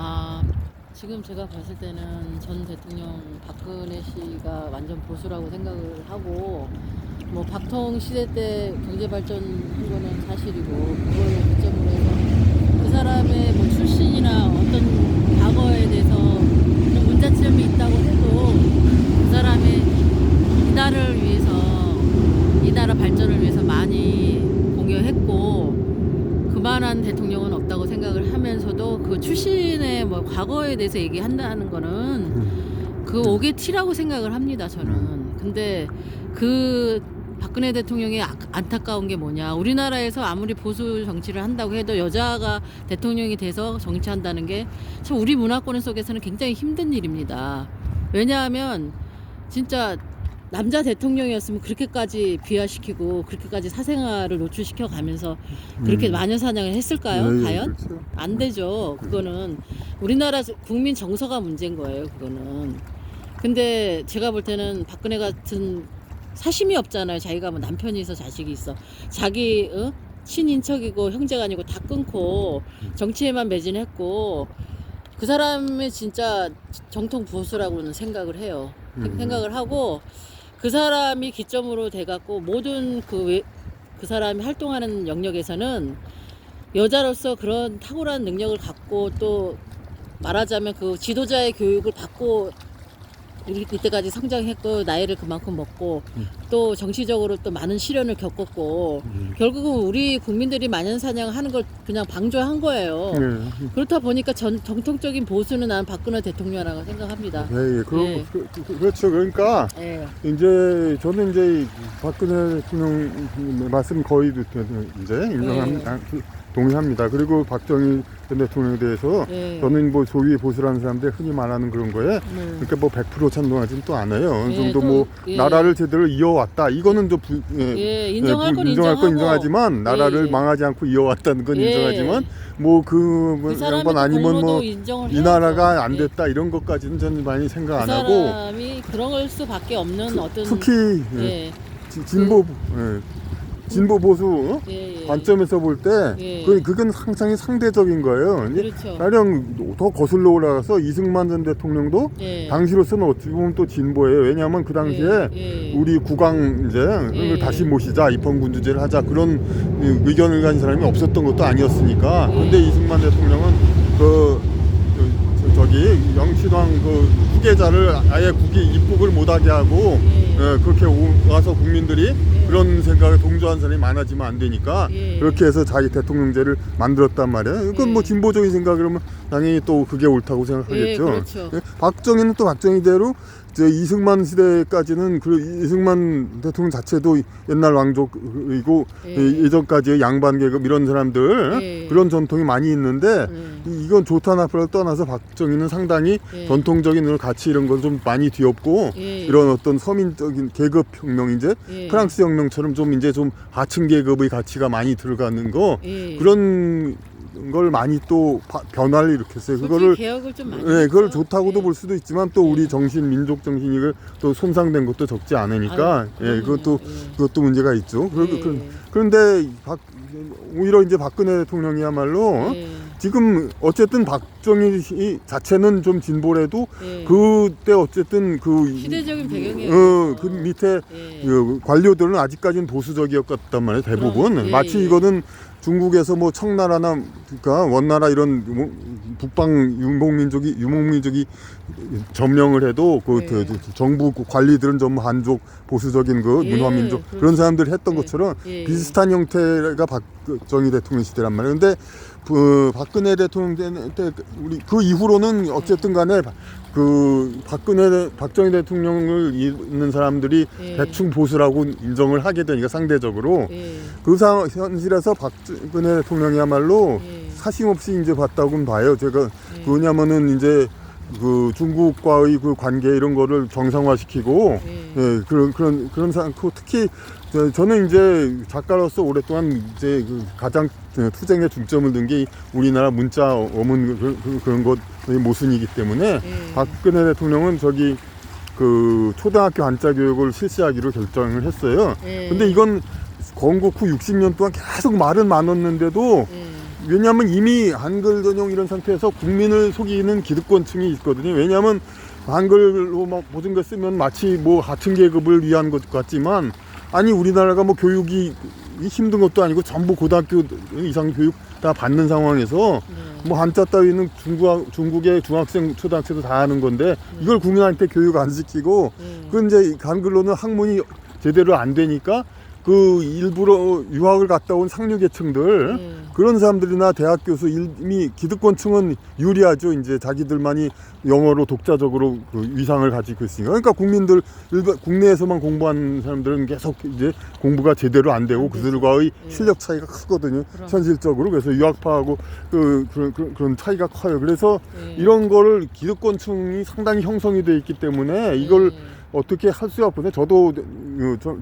아, 지금 제가 봤을 때는 전 대통령 박근혜 씨가 완전 보수라고 생각을 하고, 뭐 박통 시대 때 경제 발전한 거는 사실이고, 그걸 기점으로 해서 그 사람의 뭐 출신이나 어떤 과거에 대해서 좀 문제점이 있다고 해도 그 사람의 이 나라를 위해서, 이 나라 발전을 위해서 많이 공여했고, 그만한 대통령은 없다고 생각을 하면서도 그 출신의 뭐 과거에 대해서 얘기한다는 거는 그 옥의 티라고 생각을 합니다, 저는. 근데 그 박근혜 대통령의 안타까운 게 뭐냐, 우리나라에서 아무리 보수 정치를 한다고 해도 여자가 대통령이 돼서 정치한다는 게 참 우리 문화권 속에서는 굉장히 힘든 일입니다. 왜냐하면 진짜 남자 대통령이었으면 그렇게까지 비하시키고 그렇게까지 사생활을 노출시켜 가면서 그렇게 마녀 사냥을 했을까요? 네, 과연? 그렇죠. 안 되죠. 그거는 우리나라 국민 정서가 문제인 거예요, 그거는. 근데 제가 볼 때는 박근혜 같은 사심이 없잖아요. 자기가 뭐 남편이 있어, 자식이 있어, 자기 친인척이고 형제가 아니고 다 끊고 정치에만 매진했고, 그 사람의 진짜 정통 보수라고는 생각을 해요. 생각을 하고, 그 사람이 기점으로 돼갖고 모든 그 사람이 활동하는 영역에서는 여자로서 그런 탁월한 능력을 갖고, 또 말하자면 그 지도자의 교육을 받고 이때까지 성장했고 나이를 그만큼 먹고 또 정치적으로 또 많은 시련을 겪었고, 결국은 우리 국민들이 마녀사냥 하는 걸 그냥 방조한 거예요. 네. 그렇다 보니까 정통적인 보수는 난 박근혜 대통령이라고 생각합니다. 네, 예. 그렇죠. 그러니까 예. 이제 저는 이제 박근혜 대통령 말씀 거의 이제 인정합니다. 동의합니다. 그리고 박정희 전 대통령에 대해서 예. 저는 뭐 소위 보수라는 사람들 흔히 말하는 그런 거에 그러니까 뭐 100% 찬동하지는 또 않아요. 어느 예, 정도 또, 뭐 예. 나라를 제대로 이어왔다. 이거는 좀 예, 인정할 건 인정할 건 인정하고. 인정하지만 나라를 예. 망하지 않고 이어왔다는 건 예. 인정하지만 뭐 그 그 사람의 양반 아니면 공로도 뭐 인정을 이 해야죠. 나라가 안 예. 됐다 이런 것까지는 저는 많이 생각 그 안 하고, 사람이 그럴 수밖에 없는 어떤 특히 예. 진보 진보 보수 예, 예. 관점에서 볼 때 예. 그건 상당히 상대적인 거예요. 이제 그렇죠. 가령 더 거슬러 올라가서 이승만 전 대통령도 예. 당시로서는 어찌 보면 또 진보예요. 왜냐하면 그 당시에 예. 우리 국왕 이제 예. 다시 모시자, 입헌군주제를 하자, 그런 의견을 가진 사람이 없었던 것도 아니었으니까. 예. 근데 이승만 대통령은 저기 영신왕 그 후계자를 아예 입국을 못하게 하고 그렇게 와서 국민들이 그런 생각에 동조한 사람이 많아지면 안 되니까 그렇게 해서 자기 대통령제를 만들었단 말이에요. 그건 뭐 진보적인 생각이라면 당연히 또 그게 옳다고 생각하겠죠. 그렇죠. 박정희는 또 박정희대로 이승만 시대까지는 그 이승만 대통령 자체도 옛날 왕족이고 예전까지 양반 계급 이런 사람들 그런 전통이 많이 있는데 이건 좋다 나쁘다를 떠나서 박정희는 상당히 전통적인 가치 이런 건 좀 많이 뒤엎고 이런 어떤 서민적인 계급 혁명, 이제 프랑스 혁명처럼 좀 이제 좀 하층 계급의 가치가 많이 들어가는 거, 그런 걸 많이 또 변화를 일으켰어요. 그거를 개혁을 좀 많이 그걸 했죠. 좋다고도 볼 수도 있지만 또 우리 정신, 민족 정신이 또 손상된 것도 적지 않으니까 그것도 문제가 있죠. 그런데 오히려 이제 박근혜 대통령이야말로 지금 어쨌든 박정희 자체는 좀 진보래도 그때 어쨌든 시대적인 배경이에요. 그 밑에 그 관료들은 아직까지는 보수적이었단 말이에요, 대부분. 마치 이거는 중국에서 뭐 청나라나 그러니까 원나라 이런 북방 유목민족이 점령을 해도 그 정부 관리들은 전부 한족 보수적인 그 문화민족 그런 사람들이 했던 것처럼 비슷한 형태가 박정희 대통령 시대란 말이에요. 근데 박근혜 대통령 때 우리 그 이후로는 어쨌든 간에 박정희 대통령을 잇는 사람들이 대충 보수라고 인정을 하게 되니까 상대적으로 그 현실에서 박근혜 대통령이야말로 사심 없이 이제 봤다고는 봐요. 제가 왜냐면은 이제 그 중국과의 그 관계 이런 거를 정상화시키고 그런 상황, 특히 저는 이제 작가로서 오랫동안 이제 그 가장 투쟁에 중점을 둔 게 우리나라 문자 어문 그런 것의 모순이기 때문에 박근혜 대통령은 그 초등학교 한자 교육을 실시하기로 결정을 했어요. 근데 이건 건국 후 60년 동안 계속 말은 많았는데도 왜냐하면 이미 한글 전용 이런 상태에서 국민을 속이는 기득권층이 있거든요. 왜냐하면 한글로 막 모든 걸 쓰면 마치 뭐 하층 계급을 위한 것 같지만, 아니 우리나라가 뭐 교육이 힘든 것도 아니고 전부 고등학교 이상 교육 다 받는 상황에서 뭐 한자 따위는 중국의 중학생 초등학생도 다 하는 건데 이걸 국민한테 교육 안 시키고 그 이제 한글로는 학문이 제대로 안 되니까 그 일부러 유학을 갔다 온 상류계층들 그런 사람들이나 대학 교수 이미 기득권층은 유리하죠. 이제 자기들만이 영어로 독자적으로 그 위상을 가지고 있으니까. 그러니까 국민들 국내에서만 공부하는 사람들은 계속 이제 공부가 제대로 안 되고 그들과의 실력 차이가 크거든요. 현실적으로. 그래서 유학파하고 그런 차이가 커요. 그래서 이런 거를 기득권층이 상당히 형성이 돼 있기 때문에 이걸 어떻게 할 수가 없거든요. 저도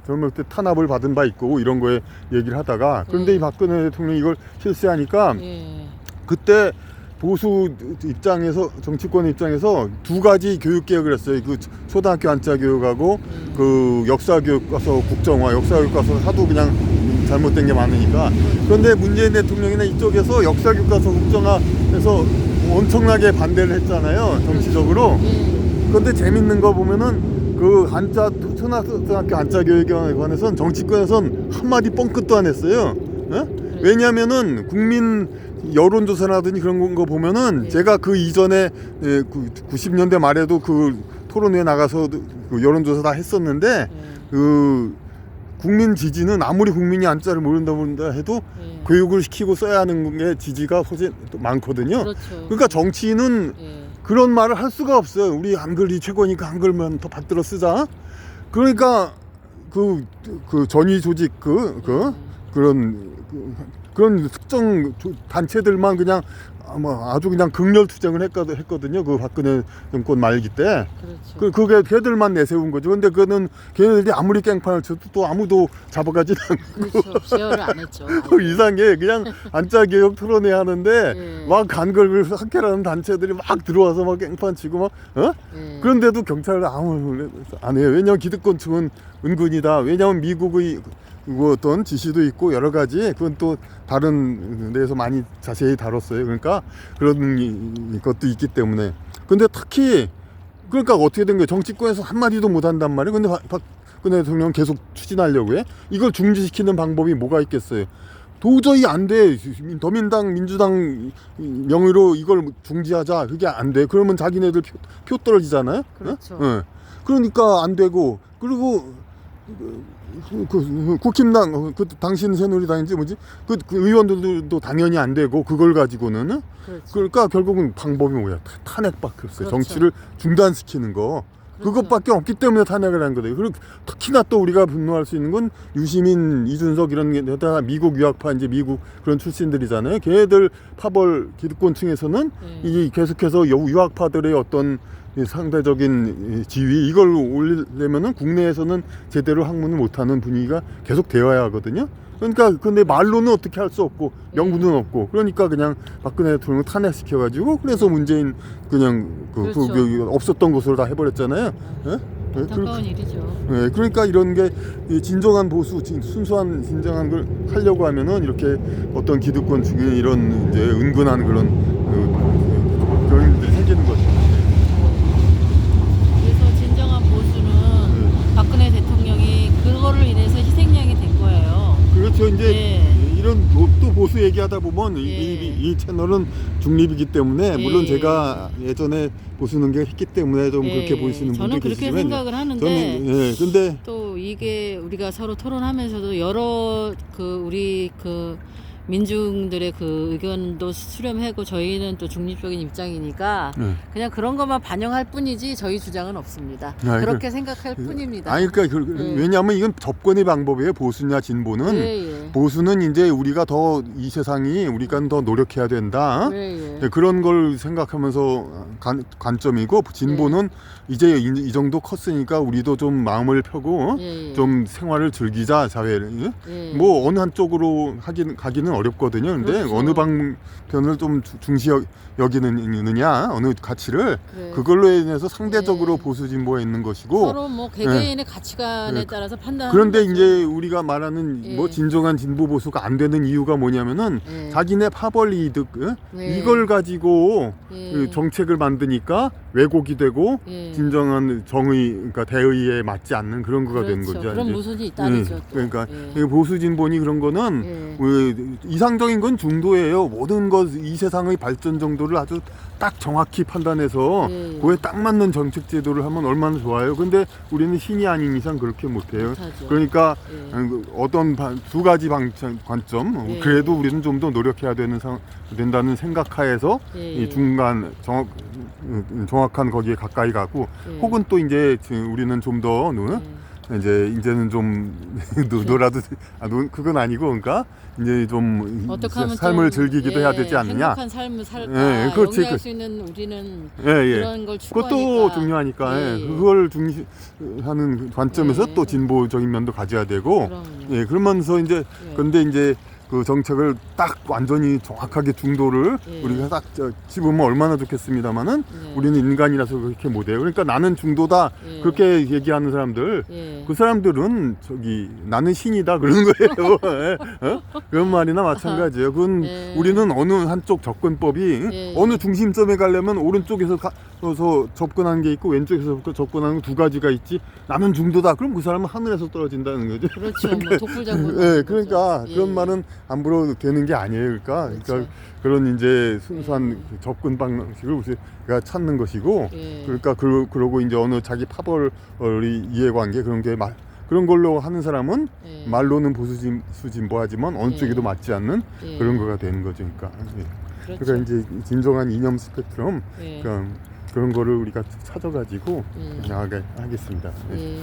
젊을 때 탄압을 받은 바 있고 이런 거에 얘기를 하다가, 그런데 이 박근혜 대통령이 이걸 실시하니까 그때 보수 입장에서, 정치권 입장에서 두 가지 교육 개혁을 했어요. 그 초등학교 한자 교육하고 그 역사 교육 가서 국정화, 역사 교육 가서 하도 그냥 잘못된 게 많으니까. 그런데 문재인 대통령이나 이쪽에서 역사 교육 가서 국정화해서 엄청나게 반대를 했잖아요, 정치적으로. 그런데 재밌는 거 보면은 그 한자 초등학교 한자 교육에 관해서는 정치권에서는 한마디 뻥끗도 안 했어요. 왜냐하면은 국민 여론조사라든지 그런 거 보면은 제가 그 이전에 90년대 말에도 그 토론회에 나가서 그 여론조사 다 했었는데 그 국민 지지는 아무리 국민이 한자를 모른다 해도 교육을 시키고 써야 하는 게 지지가 훨씬 많거든요. 그렇죠. 그러니까 정치인은 그런 말을 할 수가 없어요. 우리 한글이 최고니까 한글만 더 받들어 쓰자. 그러니까 그 전위 조직 그런 특정 단체들만 그냥 아주 그냥 극렬 투쟁을 했거든요. 그 박근혜 정권 말기 때. 그렇죠. 그게 걔들만 내세운 거죠. 근데 그거는 걔네들이 아무리 깽판을 쳐도 또 아무도 잡아가지 않고. 그렇죠. 제어를 안 했죠. 이상해. 그냥 한자 개혁 토론회 하는데 막 한글을 학회라는 단체들이 막 들어와서 막 깽판 치고 막 그런데도 경찰을 아무 안 해요. 왜냐면 기득권층은 은근이다. 왜냐면 미국의 어떤 지시도 있고 여러 가지, 그건 또 다른 데에서 많이 자세히 다뤘어요. 그러니까 그런 것도 있기 때문에. 근데 특히 그러니까 어떻게 된 거예요? 정치권에서 한마디도 못 한단 말이에요. 근데 박근혜 대통령은 계속 추진하려고 해? 이걸 중지시키는 방법이 뭐가 있겠어요? 도저히 안 돼. 더민당, 민주당 명의로 이걸 중지하자. 그게 안 돼. 그러면 자기네들 표 떨어지잖아요. 그렇죠. 그러니까 안 되고, 그리고 국힘당, 당신 새누리당인지 뭐지? 그 의원들도 당연히 안 되고, 그걸 가지고는. 그렇죠. 그러니까 결국은 방법이 뭐야? 탄핵밖에 없어요. 그렇죠. 정치를 중단시키는 거. 그것밖에 없기 때문에 탄핵을 한 거예요. 그리고 특히나 또 우리가 분노할 수 있는 건 유시민, 이준석 이런 게 다 미국 유학파, 이제 미국 그런 출신들이잖아요. 걔들 파벌 기득권층에서는 이 계속해서 유학파들의 어떤 상대적인 지위, 이걸 올리려면은 국내에서는 제대로 학문을 못하는 분위기가 계속 되어야 하거든요. 그러니까 근데 말로는 어떻게 할 수 없고 명분은 없고, 그러니까 그냥 박근혜 대통령을 탄핵시켜가지고, 그래서 문재인 그냥 그렇죠. 없었던 것으로 다 해버렸잖아요. 안타까운 일이죠. 그러니까 이런 게 진정한 보수, 순수한 진정한 걸 하려고 하면은 이렇게 어떤 기득권 중에 이런 이제 은근한 그런 경향들이 생기는 거죠. 그래서 진정한 보수는 박근혜 대통령이 그거를 인해서 희생양이 된 거예요. 그렇죠. 이제 이런 또 보수 얘기하다 보면 이 채널은 중립이기 때문에 물론 제가 예전에 보수 능력을 했기 때문에 좀 그렇게 보시는 분들 계시지만, 저는 그렇게 생각을 하는데, 저는 근데 또 이게 우리가 서로 토론하면서도 여러 우리 민중들의 그 의견도 수렴하고, 저희는 또 중립적인 입장이니까 그냥 그런 것만 반영할 뿐이지 저희 주장은 없습니다. 그렇게 생각할 뿐입니다. 아니 그러니까 왜냐하면 이건 접근의 방법이에요. 보수냐 진보는. 보수는 이제 우리가 더 이 세상이 우리가 더 노력해야 된다. 그런 걸 생각하면서 관점이고, 진보는 이제 이 정도 컸으니까 우리도 좀 마음을 펴고 좀 생활을 즐기자, 사회를. 뭐 어느 한쪽으로 가기는 어렵거든요. 근데 그렇죠. 어느 방편을 좀 중시 여기느냐 어느 가치를 그래. 그걸로 인해서 상대적으로 네. 보수 진보에 있는 것이고 서로 뭐 개개인의 가치관에 네. 따라서 판단. 그런데 이제 우리가 말하는 예. 뭐 진정한 진보 보수가 안 되는 이유가 뭐냐면은 예. 자기네 파벌 이득 예. 이걸 가지고 예. 그 정책을 만드니까 왜곡이 되고 예. 진정한 정의 그러니까 대의에 맞지 않는 그런 거가 되는 그렇죠. 거죠. 그런 이제. 모순이 있다니죠. 또. 그러니까 예. 보수 진보니 그런 거는 예. 이상적인 건 중도예요. 모든 것 이 세상의 발전 정도를 아주 딱 정확히 판단해서 예. 그에 딱 맞는 정책 제도를 하면 얼마나 좋아요. 근데 우리는 신이 아닌 이상 그렇게 못해요. 못하죠. 그러니까 예. 어떤 두 가지 관점 예. 그래도 우리는 좀 더 노력해야 된다는 생각하에서 예. 이 중간 정확한 거기에 가까이 가고 예. 혹은 또 이제 우리는 좀 더 이제는 좀 놀아도 그건 아니고 그러니까 이제 좀 어떻게 하면 삶을 좀, 즐기기도 해야 되지 않느냐. 행복한 삶을 살까. 예, 그렇지. 영위할 수 있는 우리는 예, 예. 그런 걸 추구하니까. 그것도 중요하니까 예, 예. 그걸 중시하는 관점에서 예. 또 진보적인 면도 가져야 되고 그럼요. 예 그러면서 이제 예. 근데 이제 그 정책을 딱 완전히 정확하게 중도를 예. 우리가 딱 집으면 얼마나 좋겠습니다만은 예. 우리는 인간이라서 그렇게 못해요. 그러니까 나는 중도다 예. 그렇게 얘기하는 사람들 예. 그 사람들은 나는 신이다 그러는 거예요. 예? 그런 말이나 마찬가지예요. 그건 예. 우리는 어느 한쪽 접근법이 예. 어느 중심점에 가려면 오른쪽에서 접근하는 게 있고 왼쪽에서 접근하는 두 가지가 있지. 나는 중도다. 그럼 그 사람은 하늘에서 떨어진다는 거죠. 그렇죠. 뭐 독불장군. 예, 그러니까 그런 말은 함부로 되는 게 아니에요. 그러니까 그렇죠. 그런 이제 순수한 접근 방식을 우리가 찾는 것이고, 예. 그러니까 그러고 이제 어느 자기 파벌의 이해관계 그런 게 그런 걸로 하는 사람은 예. 말로는 보수 진보하지만 어느 예. 쪽에도 맞지 않는 예. 그런 거가 되는 거죠. 그러니까, 예. 그렇죠. 그러니까 이제 진정한 이념 스펙트럼 예. 그런 거를 우리가 찾아가지고 예. 나아가겠습니다. 예. 예.